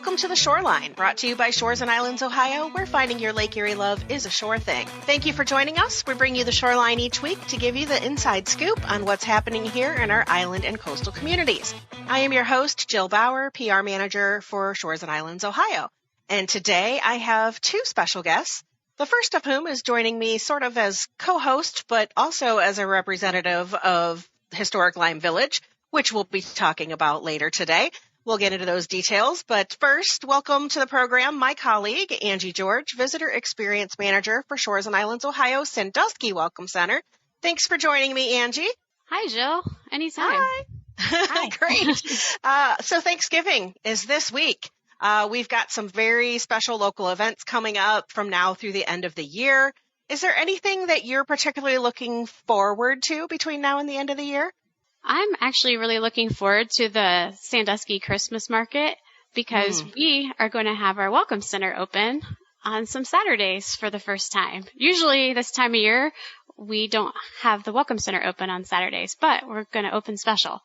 Welcome to the Shoreline, brought to you by Shores and Islands, Ohio, where finding your Lake Erie love is a sure thing. Thank you for joining us. We bring you the Shoreline each week to give you the inside scoop on what's happening here in our island and coastal communities. I am your host, Jill Bauer, PR Manager for Shores and Islands, Ohio. And today I have two special guests, the first of whom is joining me sort of as co-host, but also as a representative of Historic Lyme Village, which we'll be talking about later today. We'll get into those details, but first, welcome to the program, my colleague, Angie George, Visitor Experience Manager for Shores and Islands, Ohio, Sandusky Welcome Center. Thanks for joining me, Angie. Hi, Jill. Anytime. Hi. Hi. Great. So Thanksgiving is this week. We've got some very special local events coming up from now through the end of the year. Is there anything that you're particularly looking forward to between now and the end of the year? I'm actually really looking forward to the Sandusky Christmas Market because we are going to have our Welcome Center open on some Saturdays for the first time. Usually this time of year, we don't have the Welcome Center open on Saturdays, but we're going to open special.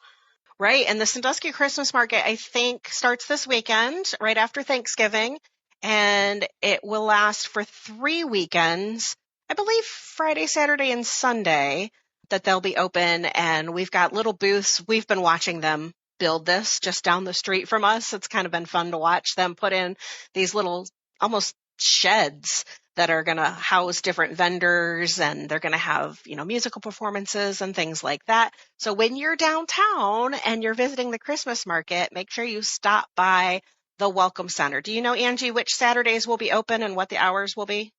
Right. And the Sandusky Christmas Market, I think, starts this weekend, right after Thanksgiving, and it will last for 3 weekends, I believe Friday, Saturday, and Sunday, that they'll be open. And we've got little booths. We've been watching them build this just down the street from us. It's kind of been fun to watch them put in these little almost sheds that are going to house different vendors, and they're going to have, musical performances and things like that. So when you're downtown and you're visiting the Christmas market, make sure you stop by the Welcome Center. Do you know, Angie, which Saturdays will be open and what the hours will be?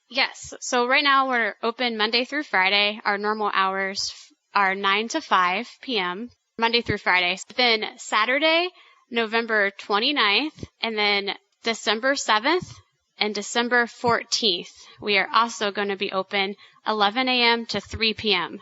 Yes. So right now we're open Monday through Friday. Our normal hours are 9 to 5 p.m., Monday through Friday. Then Saturday, November 29th, and then December 7th and December 14th, we are also going to be open 11 a.m. to 3 p.m.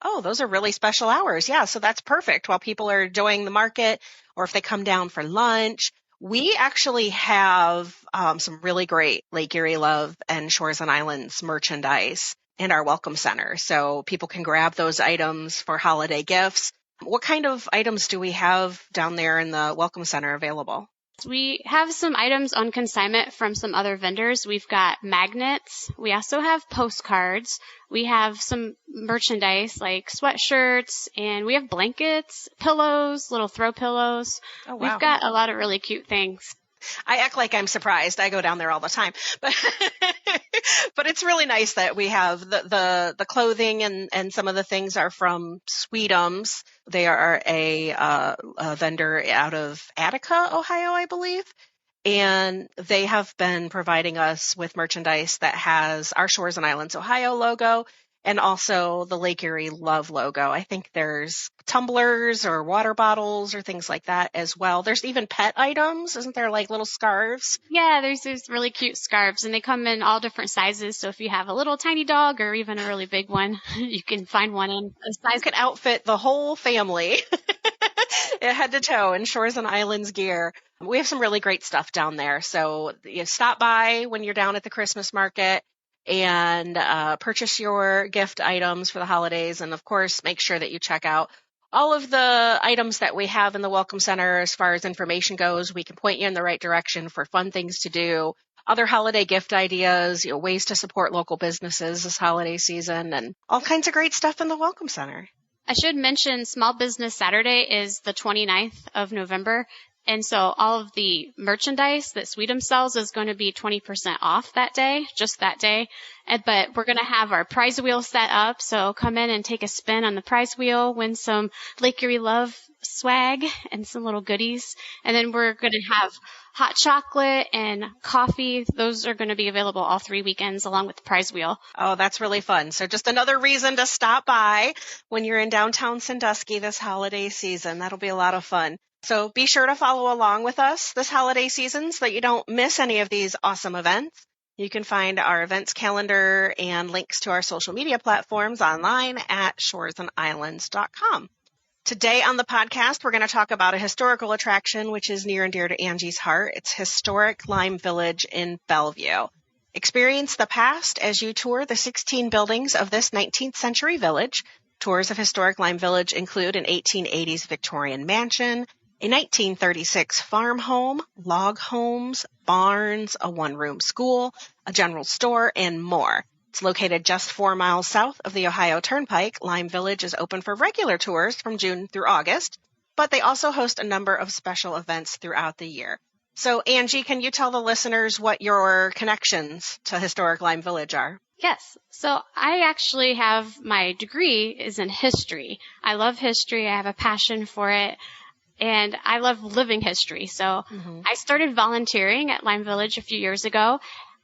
Oh, those are really special hours. Yeah, so that's perfect while people are enjoying the market or if they come down for lunch. We actually have some really great Lake Erie Love and Shores and Islands merchandise in our Welcome Center, so people can grab those items for holiday gifts. What kind of items do we have down there in the Welcome Center available? We have some items on consignment from some other vendors. We've got magnets. We also have postcards. We have some merchandise like sweatshirts, and we have blankets, pillows, little throw pillows. Oh, wow. We've got a lot of really cute things. I act like I'm surprised. I go down there all the time, but it's really nice that we have the clothing and some of the things are from Sweetums. They are a vendor out of Attica, Ohio, I believe. And they have been providing us with merchandise that has our Shores and Islands, Ohio logo and also the Lake Erie Love logo. I think there's tumblers or water bottles or things like that as well. There's even pet items. Isn't there like little scarves? Yeah, there's these really cute scarves, and they come in all different sizes. So if you have a little tiny dog or even a really big one, you can find one in a size. You can outfit the whole family head to toe in Shores and Islands gear. We have some really great stuff down there. So you stop by when you're down at the Christmas market and purchase your gift items for the holidays. And of course, make sure that you check out all of the items that we have in the Welcome Center as far as information goes. We can point you in the right direction for fun things to do, other holiday gift ideas, ways to support local businesses this holiday season, and all kinds of great stuff in the Welcome Center. I should mention Small Business Saturday is the 29th of November. And so all of the merchandise that Sweetums sells is going to be 20% off that day, just that day. But we're going to have our prize wheel set up. So come in and take a spin on the prize wheel, win some Lake Erie Love swag and some little goodies. And then we're going to have hot chocolate and coffee. Those are going to be available all 3 weekends along with the prize wheel. Oh, that's really fun. So just another reason to stop by when you're in downtown Sandusky this holiday season. That'll be a lot of fun. So be sure to follow along with us this holiday season so that you don't miss any of these awesome events. You can find our events calendar and links to our social media platforms online at shoresandislands.com. Today on the podcast, we're going to talk about a historical attraction which is near and dear to Angie's heart. It's Historic Lyme Village in Bellevue. Experience the past as you tour the 16 buildings of this 19th century village. Tours of Historic Lyme Village include an 1880s Victorian mansion, a 1936 farm home, log homes, barns, a one-room school, a general store, and more. It's located just 4 miles south of the Ohio Turnpike. Lyme Village is open for regular tours from June through August, but they also host a number of special events throughout the year. So, Angie, can you tell the listeners what your connections to Historic Lyme Village are? Yes. So I actually have my degree is in history. I love history. I have a passion for it. And I love living history. So I started volunteering at Lyme Village a few years ago.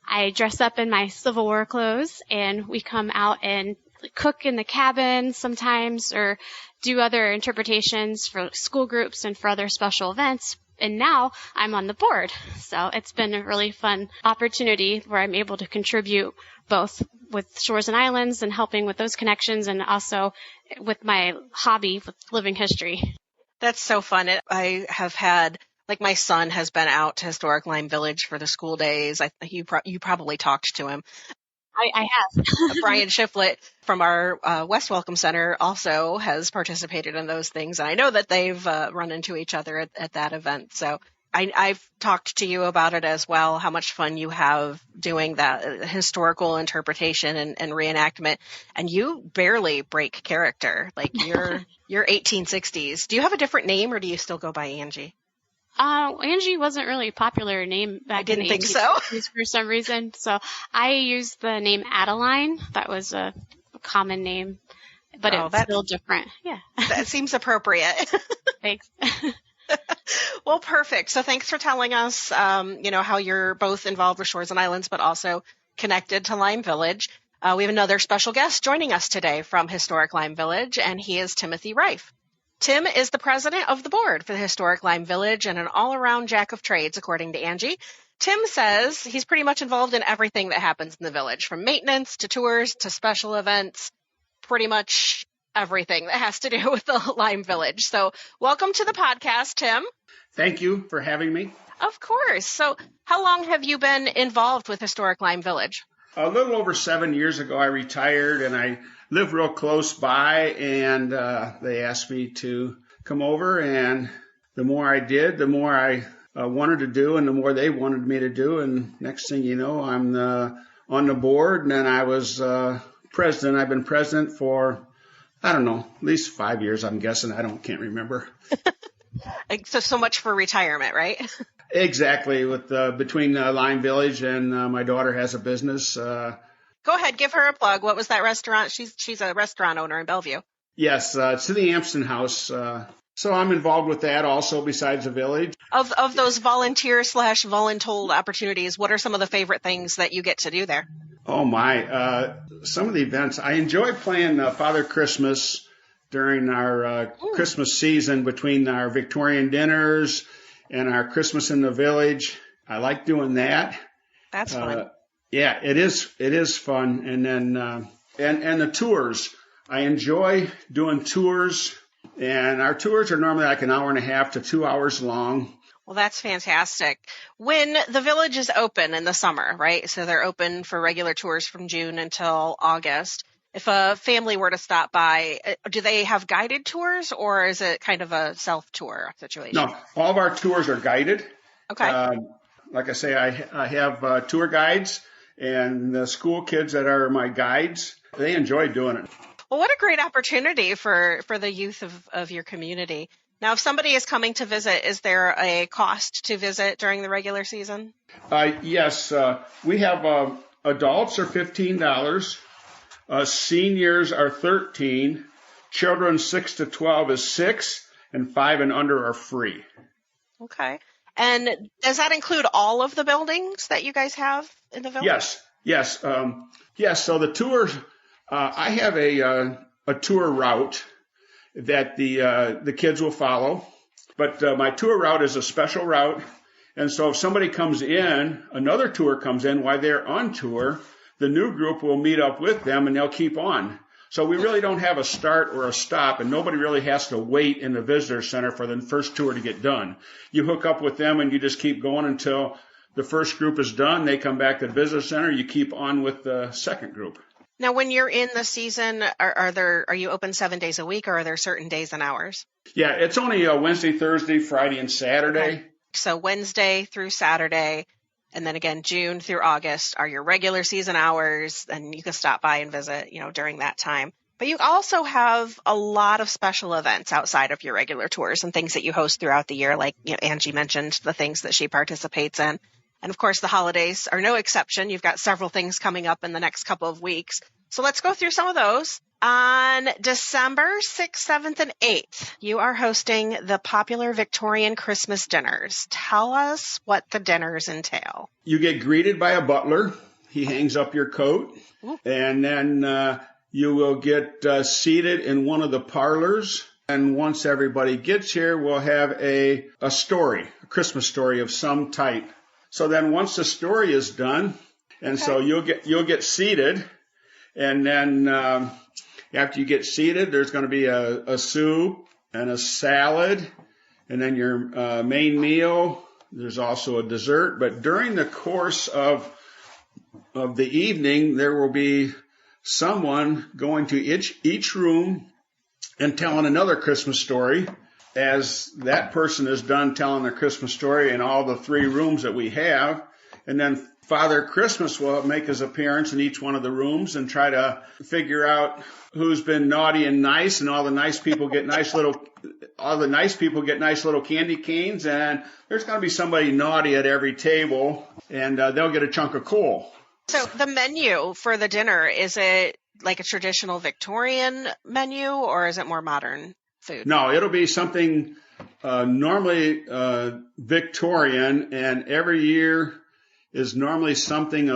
I dress up in my Civil War clothes and we come out and cook in the cabin sometimes or do other interpretations for school groups and for other special events. And now I'm on the board. So it's been a really fun opportunity where I'm able to contribute both with Shores and Islands and helping with those connections and also with my hobby with living history. That's so fun. I have had, like, my son has been out to Historic Lyme Village for the school days. You probably talked to him. I have. Brian Shiflett from our West Welcome Center also has participated in those things. And I know that they've run into each other at that event. So I've talked to you about it as well, how much fun you have doing that historical interpretation and reenactment. And you barely break character. Like you're 1860s. Do you have a different name or do you still go by Angie? Angie wasn't really a popular name back in the 1860s for some reason. So I used the name Adeline. That was a common name, but it's still different. Yeah. That seems appropriate. Thanks. Well, perfect. So thanks for telling us, how you're both involved with Shores and Islands, but also connected to Lyme Village. We have another special guest joining us today from Historic Lyme Village, and he is Timothy Rife. Tim is the president of the board for the Historic Lyme Village and an all-around jack of trades, according to Angie. Tim says he's pretty much involved in everything that happens in the village, from maintenance to tours to special events, pretty much everything that has to do with the Lyme Village. So welcome to the podcast, Tim. Thank you for having me. Of course. So how long have you been involved with Historic Lyme Village? A little over 7 years ago, I retired and I live real close by, and they asked me to come over, and the more I did, the more I wanted to do, and the more they wanted me to do, and next thing you know, I'm on the board, and then I was president. I've been president for, I don't know, at least 5 years, I'm guessing. Can't remember. So much for retirement, right? Exactly. With between Lyme Village and my daughter has a business. Go ahead, give her a plug. What was that restaurant? She's a restaurant owner in Bellevue. Yes, it's in the Amston House. So I'm involved with that also besides the village. Of those volunteer/voluntold opportunities, what are some of the favorite things that you get to do there? Oh my, some of the events. I enjoy playing Father Christmas during our Christmas season between our Victorian dinners and our Christmas in the village. I like doing that. That's fun. Yeah, it is fun. And then, and the tours. I enjoy doing tours, and our tours are normally like an hour and a half to 2 hours long. Well, that's fantastic. When the village is open in the summer, right? So they're open for regular tours from June until August. If a family were to stop by, do they have guided tours or is it kind of a self-tour situation? No, all of our tours are guided. Okay. Like I say, I have tour guides, and the school kids that are my guides, they enjoy doing it. Well, what a great opportunity for the youth of your community. Now, if somebody is coming to visit, is there a cost to visit during the regular season? Yes. We have adults are $15. Seniors are $13. Children 6 to 12 is $6, and 5 and under are free. Okay. And does that include all of the buildings that you guys have in the village? Yes. So the tours, I have a tour route that the kids will follow, but my tour route is a special route. And so if somebody comes in, another tour comes in while they're on tour, the new group will meet up with them and they'll keep on. So we really don't have a start or a stop, and nobody really has to wait in the visitor center for the first tour to get done. You hook up with them and you just keep going until the first group is done. They come back to the visitor center. You keep on with the second group. Now, when you're in the season, are you open 7 days a week, or are there certain days and hours? Yeah, it's only Wednesday, Thursday, Friday, and Saturday. Okay. So Wednesday through Saturday, and then again, June through August are your regular season hours, and you can stop by and visit, during that time. But you also have a lot of special events outside of your regular tours and things that you host throughout the year, like Angie mentioned, the things that she participates in. And of course, the holidays are no exception. You've got several things coming up in the next couple of weeks. So let's go through some of those. On December 6th, 7th, and 8th, you are hosting the popular Victorian Christmas dinners. Tell us what the dinners entail. You get greeted by a butler. He hangs up your coat. Ooh. And then you will get seated in one of the parlors. And once everybody gets here, we'll have a story, a Christmas story of some type. So then once the story is done, and so you'll get seated, and then after you get seated, there's going to be a soup and a salad, and then your main meal. There's also a dessert. But during the course of the evening, there will be someone going to each room and telling another Christmas story. As that person is done telling their Christmas story in all the 3 rooms that we have, and then Father Christmas will make his appearance in each one of the rooms and try to figure out who's been naughty and nice, and all the nice people get nice little candy canes, and there's going to be somebody naughty at every table, and they'll get a chunk of coal. So the menu for the dinner, is it like a traditional Victorian menu, or is it more modern food? No, it'll be something normally Victorian, and every year is normally something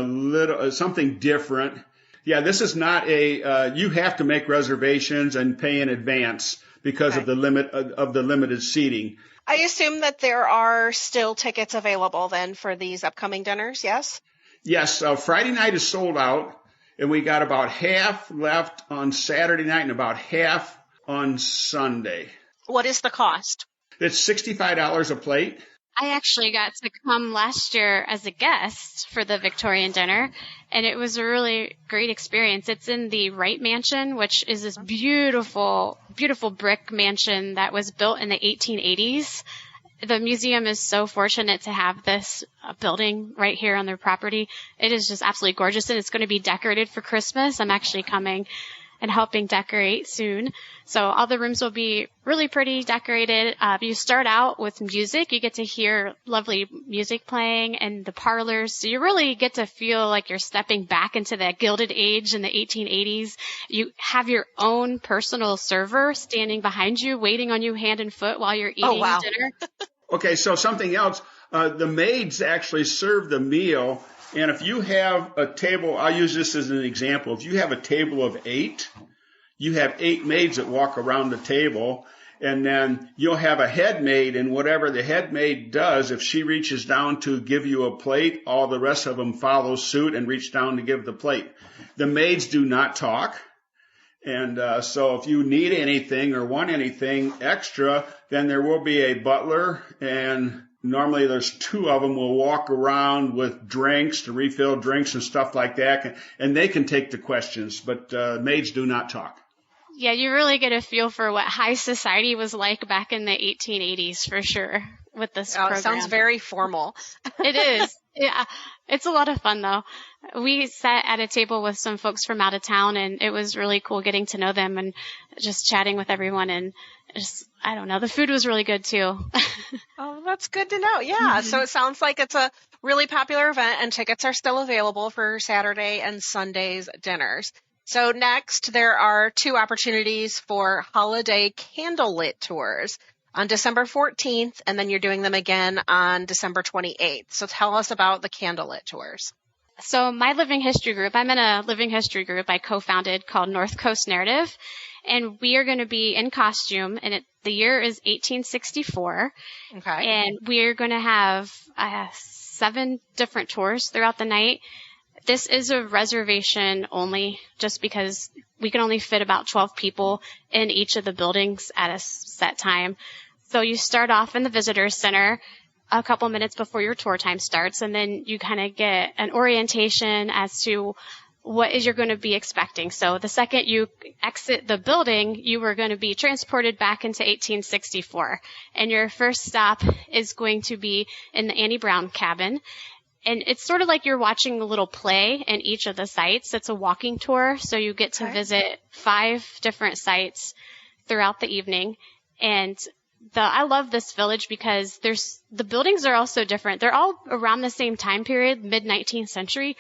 different. Yeah, this is not you have to make reservations and pay in advance because of the limited seating. I assume that there are still tickets available then for these upcoming dinners, yes? Yes, Friday night is sold out, and we got about half left on Saturday night and about half on Sunday. What is the cost? It's $65 a plate. I actually got to come last year as a guest for the Victorian dinner, and it was a really great experience. It's in the Wright Mansion, which is this beautiful, beautiful brick mansion that was built in the 1880s. The museum is so fortunate to have this building right here on their property. It is just absolutely gorgeous, and it's going to be decorated for Christmas. I'm actually coming and helping decorate soon. So all the rooms will be really pretty decorated. You start out with music. You get to hear lovely music playing in the parlors. So you really get to feel like you're stepping back into that Gilded Age in the 1880s. You have your own personal server standing behind you, waiting on you hand and foot while you're eating dinner. Okay, so something else. The maids actually serve the meal. And if you have a table, I'll use this as an example. If you have a table of 8, you have 8 maids that walk around the table, and then you'll have a head maid, and whatever the head maid does, if she reaches down to give you a plate, all the rest of them follow suit and reach down to give the plate. The maids do not talk. And so if you need anything or want anything extra, then there will be a butler, and normally there's 2 of them will walk around with drinks to refill drinks and stuff like that, and they can take the questions, but maids do not talk. Yeah, you really get a feel for what high society was like back in the 1880s for sure with this program. It sounds very formal. It is. Yeah, it's a lot of fun though. We sat at a table with some folks from out of town, and it was really cool getting to know them and just chatting with everyone, and just, I don't know, the food was really good too. Oh, that's good to know. Yeah. So it sounds like it's a really popular event, and tickets are still available for Saturday and Sunday's dinners. So next, there are 2 opportunities for holiday candlelit tours on December 14th, and then you're doing them again on December 28th. So tell us about the candlelit tours. So my living history group, I'm in a living history group I co-founded called North Coast Narrative, and we are going to be in costume, and the year is 1864. Okay. And we're going to have 7 different tours throughout the night. This is a reservation only, just because we can only fit about 12 people in each of the buildings at a set time. So you start off in the visitor center a couple minutes before your tour time starts, and then you kind of get an orientation as to what is you're going to be expecting. So the second you exit the building, you are going to be transported back into 1864. And your first stop is going to be in the Annie Brown cabin. And it's sort of like you're watching a little play in each of the sites. It's a walking tour. So you get to visit 5 different sites throughout the evening. And I love this village because the buildings are all so different. They're all around the same time period, mid-19th century.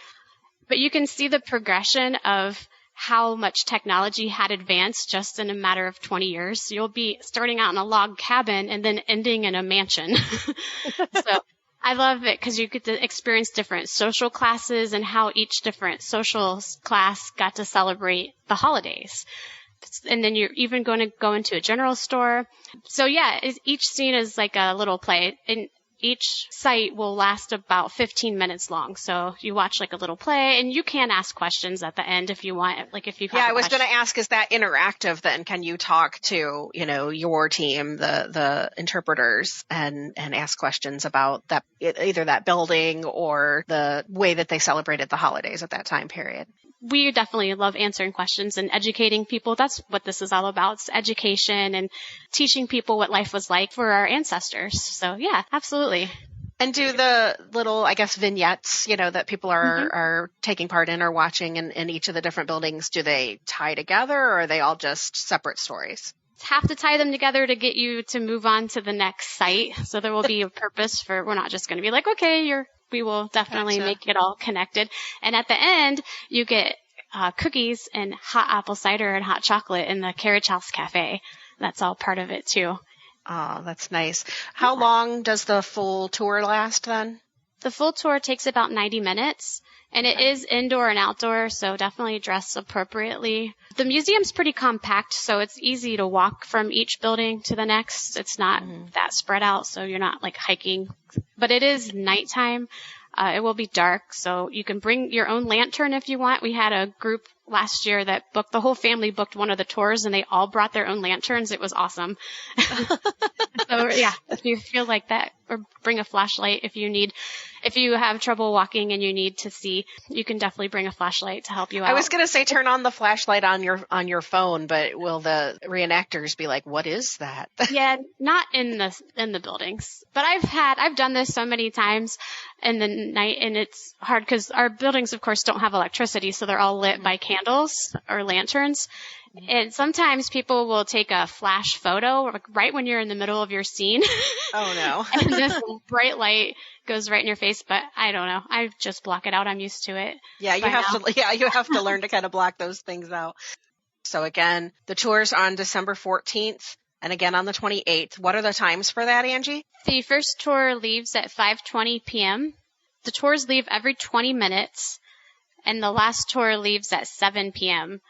But you can see the progression of how much technology had advanced just in a matter of 20 years. You'll be starting out in a log cabin and then ending in a mansion. So I love it because you get to experience different social classes and how each different social class got to celebrate the holidays. And then you're even going to go into a general store. So yeah, each scene is like a little play. And each site will last about 15 minutes long. So you watch like a little play, and you can ask questions at the end if you want. Like if you have I was going to ask, is that interactive then? Can you talk to, your team, the interpreters, and ask questions about that, either that building or the way that they celebrated the holidays at that time period? We definitely love answering questions and educating people. That's what this is all about. It's education and teaching people what life was like for our ancestors. So yeah, absolutely. And do the little, I guess, vignettes, that people are taking part in or watching in each of the different buildings, do they tie together, or are they all just separate stories? Have to tie them together to get you to move on to the next site. So there will be a purpose we're not just going to be like, okay, we will definitely make it all connected. And at the end, you get cookies and hot apple cider and hot chocolate in the Carriage House Cafe. That's all part of it too. Oh, that's nice. How long does the full tour last then? The full tour takes about 90 minutes. And it is indoor and outdoor, so definitely dress appropriately. The museum's pretty compact, so it's easy to walk from each building to the next. It's not that spread out, so you're not like hiking. But it is nighttime. It will be dark, so you can bring your own lantern if you want. We had a group last year that the whole family booked one of the tours, and they all brought their own lanterns. It was awesome. So yeah, if you feel like that, or bring a flashlight if you have trouble walking and you need to see, you can definitely bring a flashlight to help you out. I was going to say turn on the flashlight on your phone, but will the reenactors be like, what is that? Yeah, not in the buildings. But I've done this so many times in the night, and it's hard because our buildings, of course, don't have electricity, so they're all lit by candles or lanterns. And sometimes people will take a flash photo right when you're in the middle of your scene. Oh, no. And this bright light goes right in your face, but I don't know. I just block it out. I'm used to it. Yeah, you have to learn to kind of block those things out. So again, the tour's on December 14th and again on the 28th. What are the times for that, Angie? The first tour leaves at 5:20 p.m. The tours leave every 20 minutes, and the last tour leaves at 7 p.m.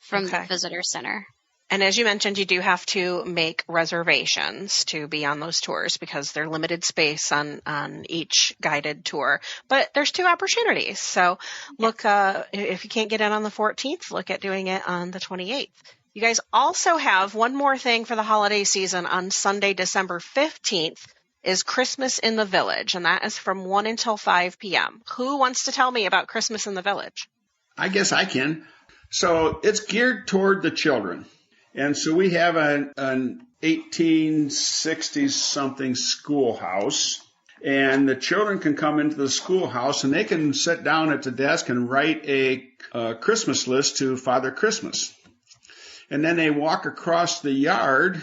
from the visitor center. And as you mentioned, you do have to make reservations to be on those tours because they're limited space on each guided tour. But there's 2 opportunities. So look, if you can't get in on the 14th, look at doing it on the 28th. You guys also have one more thing for the holiday season on Sunday, December 15th is Christmas in the Village. And that is from 1 until 5 p.m. Who wants to tell me about Christmas in the Village? I guess I can. So it's geared toward the children. And so we have an 1860-something schoolhouse, and the children can come into the schoolhouse, and they can sit down at the desk and write a Christmas list to Father Christmas. And then they walk across the yard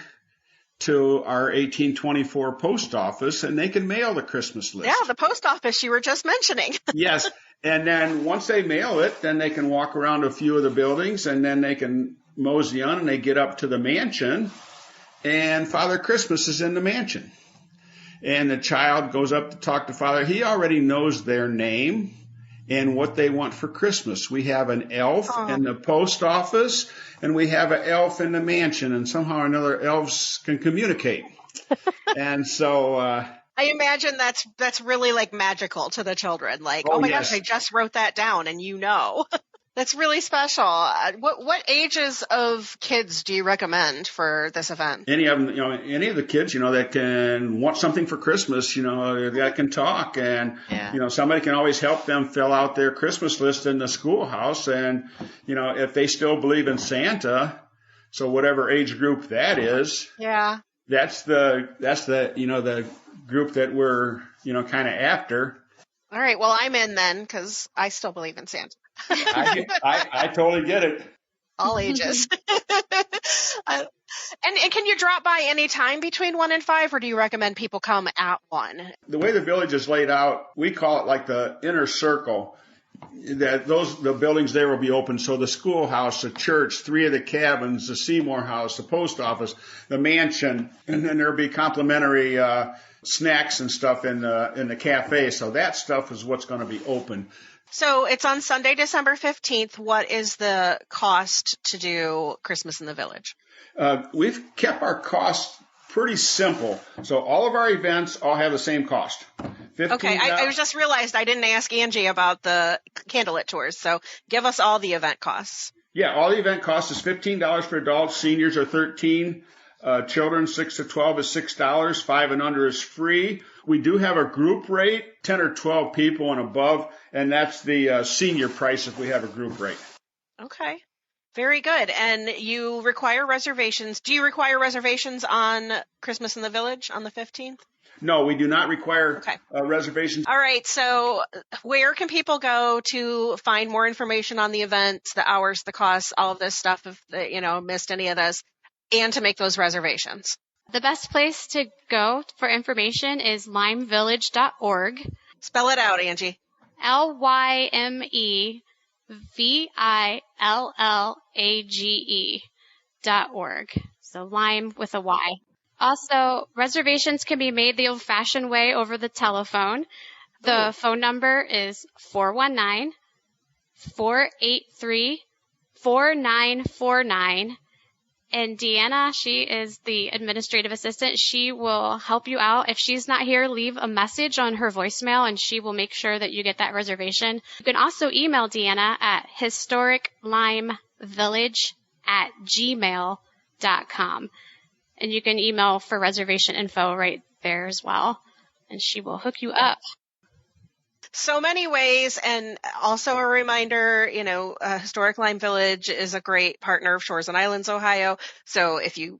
to our 1824 post office, and they can mail the Christmas list. Yeah, the post office you were just mentioning. Yes. And then once they mail it, then they can walk around a few of the buildings, and then they can mosey on, and they get up to the mansion, and Father Christmas is in the mansion. And the child goes up to talk to Father. He already knows their name and what they want for Christmas. We have an elf in the post office, and we have an elf in the mansion, and somehow or another elves can communicate. And so I imagine that's really like magical to the children. Like, oh my gosh, I just wrote that down, and you know. That's really special. What ages of kids do you recommend for this event? Any of them, any of the kids, that can want something for Christmas, that can talk, and somebody can always help them fill out their Christmas list in the schoolhouse. And if they still believe in Santa, so whatever age group that is, that's the the group that we're kind of after. All right. Well, I'm in then because I still believe in Santa. I totally get it. All ages. And can you drop by any time between 1 and 5, or do you recommend people come at 1? The way the village is laid out, we call it like the inner circle. The buildings there will be open. So the schoolhouse, the church, 3 of the cabins, the Seymour House, the post office, the mansion, and then there'll be complimentary snacks and stuff in the cafe. So that stuff is what's going to be open. So it's on Sunday, December 15th. What is the cost to do Christmas in the Village? We've kept our costs pretty simple. So all of our events all have the same cost. Okay, I just realized I didn't ask Angie about the candlelit tours. So give us all the event costs. Yeah, all the event costs is $15 for adults. Seniors are $13. Children 6 to 12 is $6. 5 and under is free. We do have a group rate, 10 or 12 people and above, and that's the senior price if we have a group rate. Okay. Very good. And you require reservations. Do you require reservations on Christmas in the Village on the 15th? No, we do not require reservations. All right. So where can people go to find more information on the events, the hours, the costs, all of this stuff if they, missed any of this, and to make those reservations? The best place to go for information is lymevillage.org. Spell it out, Angie. LYMEVILLAGE.org. So Lyme with a Y. Also, reservations can be made the old-fashioned way over the telephone. The phone number is 419-483-4949. And Deanna, she is the administrative assistant. She will help you out. If she's not here, leave a message on her voicemail, and she will make sure that you get that reservation. You can also email Deanna at historiclymevillage@gmail.com. And you can email for reservation info right there as well, and she will hook you up. So many ways, and also a reminder, Historic Lyme Village is a great partner of Shores and Islands, Ohio. So if you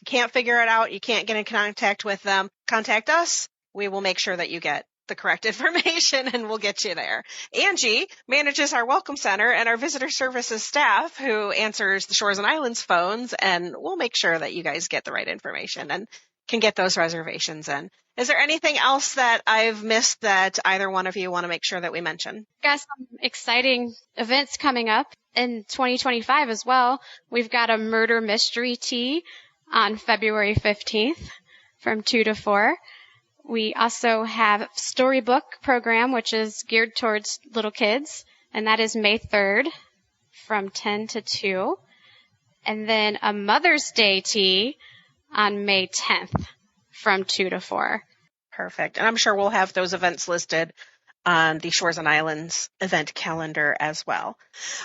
can't figure it out, you can't get in contact with them, contact us. We will make sure that you get the correct information and we'll get you there. Angie manages our Welcome Center and our visitor services staff who answers the Shores and Islands phones, and we'll make sure that you guys get the right information and can get those reservations in. Is there anything else that I've missed that either one of you want to make sure that we mention? Got some exciting events coming up in 2025 as well. We've got a murder mystery tea on February 15th from 2 to 4. We also have storybook program, which is geared towards little kids, and that is May 3rd from 10 to 2. And then a Mother's Day tea on May 10th from 2 to 4. Perfect. And I'm sure we'll have those events listed on the Shores and Islands event calendar as well.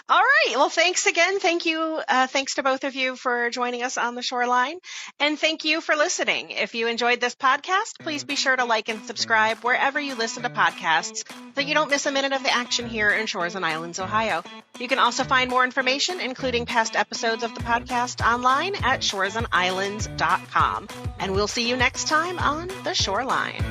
All right. Well, thanks again. Thank you. Thanks to both of you for joining us on the Shoreline. And thank you for listening. If you enjoyed this podcast, please be sure to like and subscribe wherever you listen to podcasts so you don't miss a minute of the action here in Shores and Islands, Ohio. You can also find more information, including past episodes of the podcast, online at shoresandislands.com. And we'll see you next time on The Shoreline.